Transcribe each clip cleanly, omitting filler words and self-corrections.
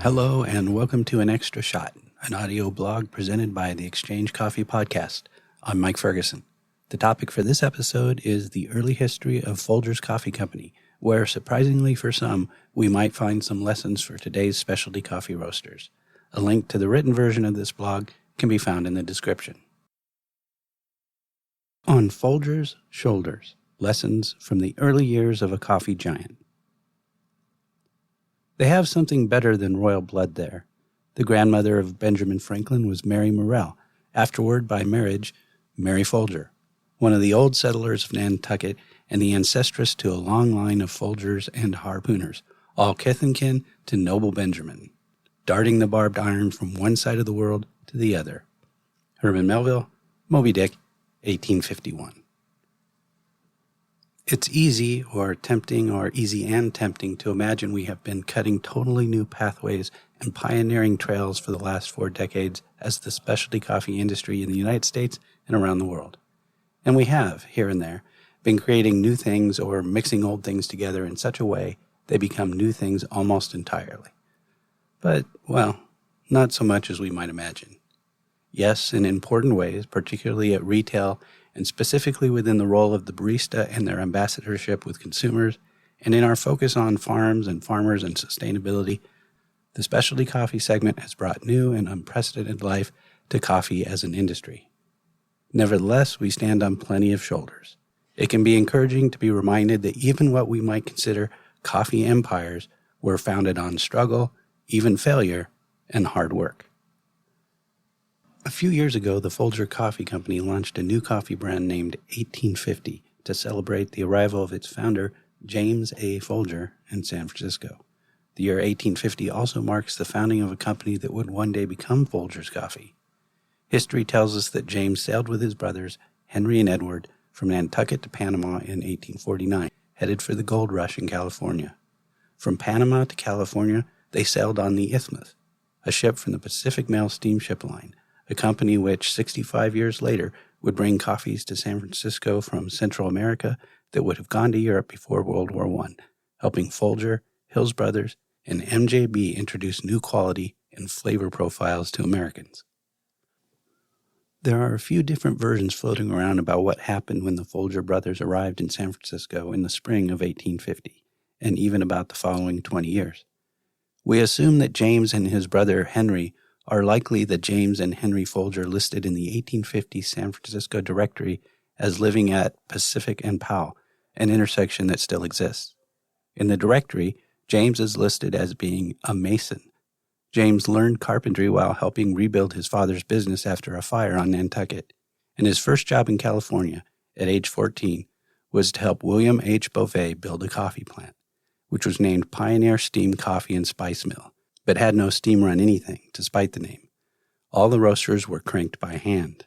Hello and welcome to An Extra Shot, an audio blog presented by the Exchange Coffee Podcast. I'm Mike Ferguson. The topic for this episode is the early history of Folger's Coffee Company, where, surprisingly for some, we might find some lessons for today's specialty coffee roasters. A link to the written version of this blog can be found in the description. On Folger's Shoulders, Lessons from the Early Years of a Coffee Giant. They have something better than royal blood there. The grandmother of Benjamin Franklin was Mary Morrell, afterward by marriage, Mary Folger, one of the old settlers of Nantucket and the ancestress to a long line of Folgers and harpooners, all kith and kin to noble Benjamin, darting the barbed iron from one side of the world to the other. Herman Melville, Moby Dick, 1851. It's easy and tempting to imagine we have been cutting totally new pathways and pioneering trails for the last 4 decades as the specialty coffee industry in the United States and around the world. And we have, here and there, been creating new things or mixing old things together in such a way they become new things almost entirely. But, well, not so much as we might imagine. Yes, in important ways, particularly at retail and specifically within the role of the barista and their ambassadorship with consumers, and in our focus on farms and farmers and sustainability, the specialty coffee segment has brought new and unprecedented life to coffee as an industry. Nevertheless, we stand on plenty of shoulders. It can be encouraging to be reminded that even what we might consider coffee empires were founded on struggle, even failure, and hard work. A few years ago, the Folger Coffee Company launched a new coffee brand named 1850 to celebrate the arrival of its founder, James A. Folger, in San Francisco. The year 1850 also marks the founding of a company that would one day become Folger's Coffee. History tells us that James sailed with his brothers, Henry and Edward, from Nantucket to Panama in 1849, headed for the gold rush in California. From Panama to California, they sailed on the Isthmus, a ship from the Pacific Mail Steamship Line, a company which 65 years later would bring coffees to San Francisco from Central America that would have gone to Europe before World War I, helping Folger, Hills Brothers, and MJB introduce new quality and flavor profiles to Americans. There are a few different versions floating around about what happened when the Folger brothers arrived in San Francisco in the spring of 1850, and even about the following 20 years. We assume that James and his brother Henry are likely the James and Henry Folger listed in the 1850 San Francisco directory as living at Pacific and Powell, an intersection that still exists. In the directory, James is listed as being a mason. James learned carpentry while helping rebuild his father's business after a fire on Nantucket, and his first job in California, at age 14, was to help William H. Beauvais build a coffee plant, which was named Pioneer Steam Coffee and Spice Mill, but had no steam run anything, despite the name. All the roasters were cranked by hand.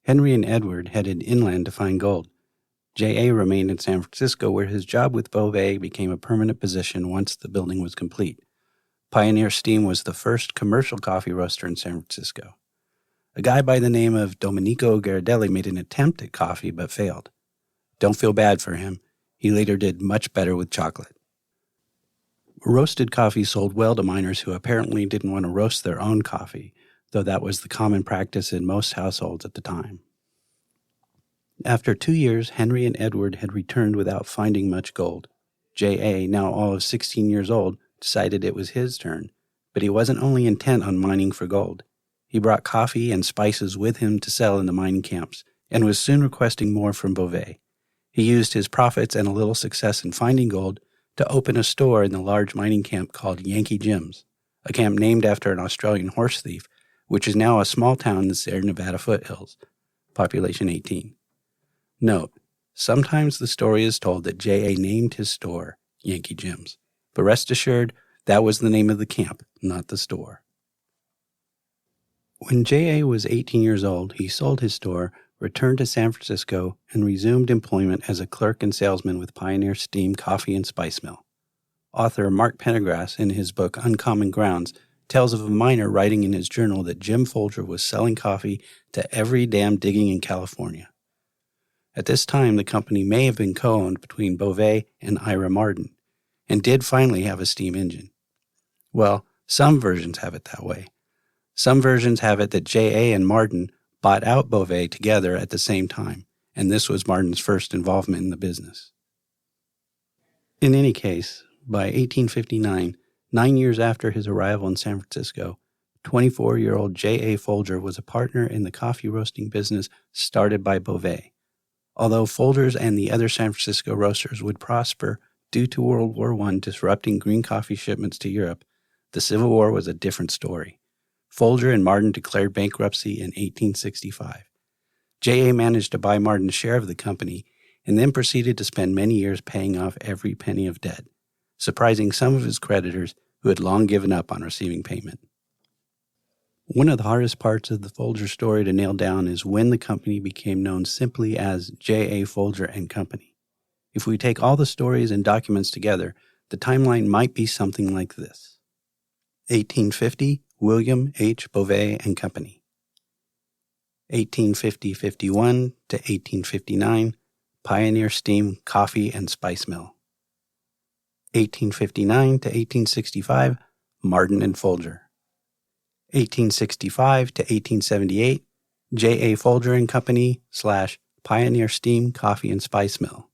Henry and Edward headed inland to find gold. J.A. remained in San Francisco, where his job with Beauvais became a permanent position once the building was complete. Pioneer Steam was the first commercial coffee roaster in San Francisco. A guy by the name of Domenico Gardelli made an attempt at coffee but failed. Don't feel bad for him. He later did much better with chocolate. Roasted coffee sold well to miners who apparently didn't want to roast their own coffee, though that was the common practice in most households at the time. After 2 years, Henry and Edward had returned without finding much gold. J.A., now all of 16 years old, decided it was his turn, but he wasn't only intent on mining for gold. He brought coffee and spices with him to sell in the mining camps, and was soon requesting more from Beauvais. He used his profits and a little success in finding gold to open a store in the large mining camp called Yankee Jim's, a camp named after an Australian horse thief, which is now a small town in the Sierra Nevada foothills, population 18. Note, sometimes the story is told that J.A. named his store Yankee Jim's, but rest assured, that was the name of the camp, not the store. When J.A. was 18 years old, he sold his store, returned to San Francisco, and resumed employment as a clerk and salesman with Pioneer Steam Coffee and Spice Mill. Author Mark Pendergrass, in his book Uncommon Grounds, tells of a miner writing in his journal that Jim Folger was selling coffee to every dam digging in California. At this time, the company may have been co-owned between Beauvais and Ira Marden, and did finally have a steam engine. Well, some versions have it that way. Some versions have it that J.A. and Martin bought out Beauvais together at the same time, and this was Martin's first involvement in the business. In any case, by 1859, 9 years after his arrival in San Francisco, 24-year-old J.A. Folger was a partner in the coffee roasting business started by Beauvais. Although Folgers and the other San Francisco roasters would prosper due to World War I disrupting green coffee shipments to Europe, the Civil War was a different story. Folger and Martin declared bankruptcy in 1865. J.A. managed to buy Martin's share of the company and then proceeded to spend many years paying off every penny of debt, surprising some of his creditors who had long given up on receiving payment. One of the hardest parts of the Folger story to nail down is when the company became known simply as J.A. Folger and Company. If we take all the stories and documents together, the timeline might be something like this. 1850, William H. Beauvais and Company. 1850-51 to 1859, Pioneer Steam Coffee and Spice Mill. 1859 to 1865, Martin and Folger. 1865 to 1878, J.A. Folger and Company / Pioneer Steam Coffee and Spice Mill.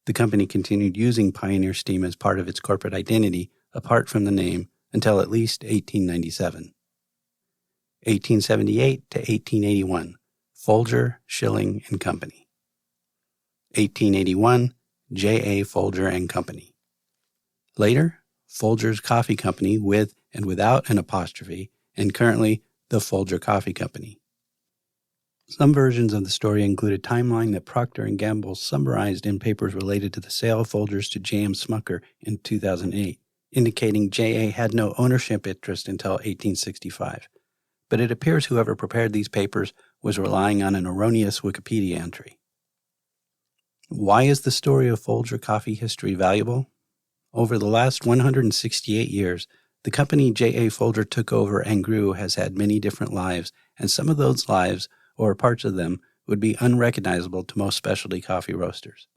The company continued using Pioneer Steam as part of its corporate identity, apart from the name, until at least 1897. 1878 to 1881, Folger, Schilling and Company. 1881, J.A. Folger and Company. Later, Folger's Coffee Company with and without an apostrophe, and currently the Folger Coffee Company. Some versions of the story include a timeline that Procter & Gamble summarized in papers related to the sale of Folgers to J.M. Smucker in 2008, indicating J.A. had no ownership interest until 1865. But it appears whoever prepared these papers was relying on an erroneous Wikipedia entry. Why is the story of Folger coffee history valuable? Over the last 168 years, the company J.A. Folger took over and grew has had many different lives, and some of those lives, or parts of them, would be unrecognizable to most specialty coffee roasters.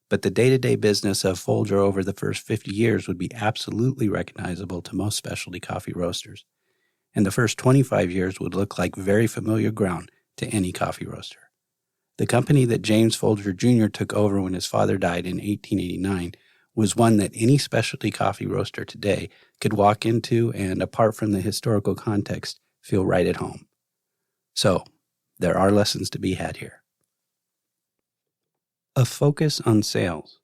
But the day-to-day business of Folger over the first 50 years would be absolutely recognizable to most specialty coffee roasters. And the first 25 years would look like very familiar ground to any coffee roaster. The company that James Folger Jr. took over when his father died in 1889 was one that any specialty coffee roaster today could walk into and, apart from the historical context, feel right at home. So, there are lessons to be had here. A focus on sales.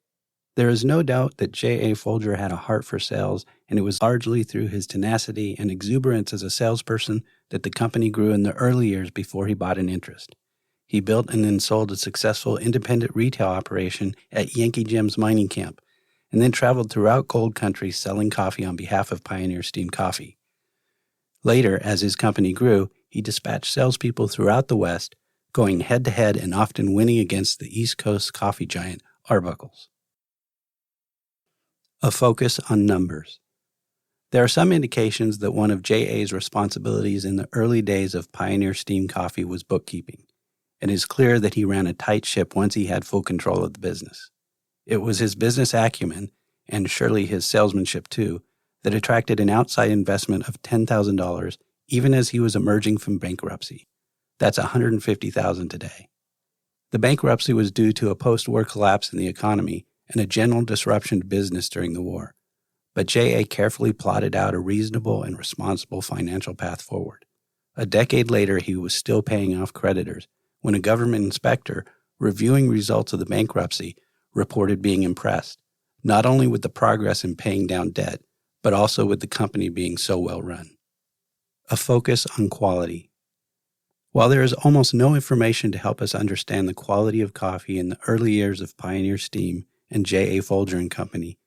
There is no doubt that J.A. Folger had a heart for sales, and it was largely through his tenacity and exuberance as a salesperson that the company grew in the early years before he bought an interest. He built and then sold a successful independent retail operation at Yankee Jim's mining camp, and then traveled throughout gold country selling coffee on behalf of Pioneer Steam Coffee. Later, as his company grew, he dispatched salespeople throughout the West, going head-to-head and often winning against the East Coast coffee giant Arbuckle's. A focus on numbers. There are some indications that one of J.A.'s responsibilities in the early days of Pioneer Steam Coffee was bookkeeping. It is clear that he ran a tight ship once he had full control of the business. It was his business acumen, and surely his salesmanship too, that attracted an outside investment of $10,000 even as he was emerging from bankruptcy. That's $150,000 today. The bankruptcy was due to a post-war collapse in the economy and a general disruption to business during the war. But J.A. carefully plotted out a reasonable and responsible financial path forward. A decade later, he was still paying off creditors when a government inspector, reviewing results of the bankruptcy, reported being impressed, not only with the progress in paying down debt, but also with the company being so well run. A focus on quality. While there is almost no information to help us understand the quality of coffee in the early years of Pioneer Steam and J.A. Folger and Company,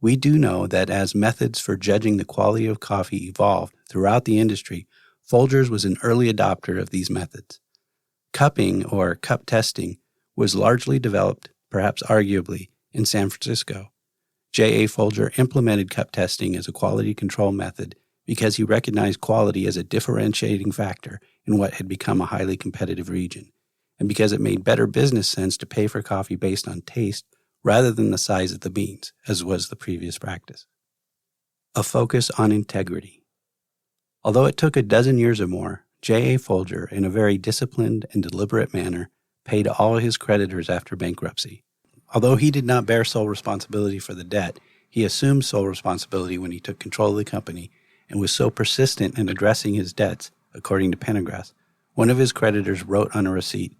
we do know that as methods for judging the quality of coffee evolved throughout the industry, Folgers was an early adopter of these methods. Cupping, or cup testing, was largely developed, perhaps arguably, in San Francisco. J.A. Folger implemented cup testing as a quality control method because he recognized quality as a differentiating factor in what had become a highly competitive region, and because it made better business sense to pay for coffee based on taste rather than the size of the beans, as was the previous practice. A focus on integrity. Although it took a dozen years or more, J.A. Folger, in a very disciplined and deliberate manner, paid all his creditors after bankruptcy. Although he did not bear sole responsibility for the debt, he assumed sole responsibility when he took control of the company and was so persistent in addressing his debts, according to Pendergrass. One of his creditors wrote on a receipt,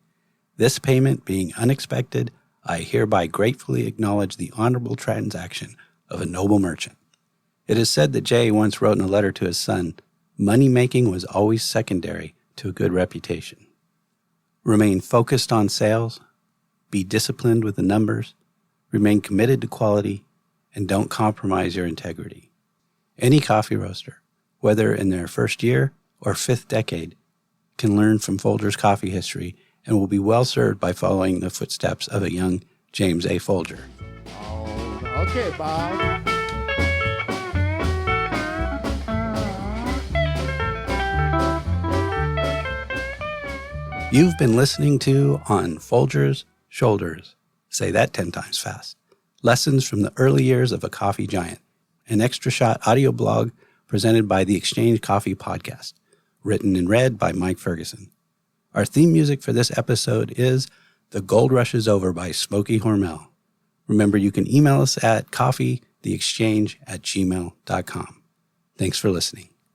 "This payment being unexpected, I hereby gratefully acknowledge the honorable transaction of a noble merchant." It is said that Jay once wrote in a letter to his son, "Money-making was always secondary to a good reputation." Remain focused on sales, be disciplined with the numbers, remain committed to quality, and don't compromise your integrity. Any coffee roaster, whether in their first year or fifth decade, can learn from Folger's coffee history and will be well served by following the footsteps of a young James A. Folger. Oh, okay, Bob. You've been listening to On Folger's Shoulders. Say that 10 times fast. Lessons from the early years of a coffee giant. An extra shot audio blog presented by the Exchange Coffee Podcast. Written and read by Mike Ferguson. Our theme music for this episode is The Gold Rush is Over by Smokey Hormel. Remember, you can email us at coffeetheexchange@gmail.com. Thanks for listening.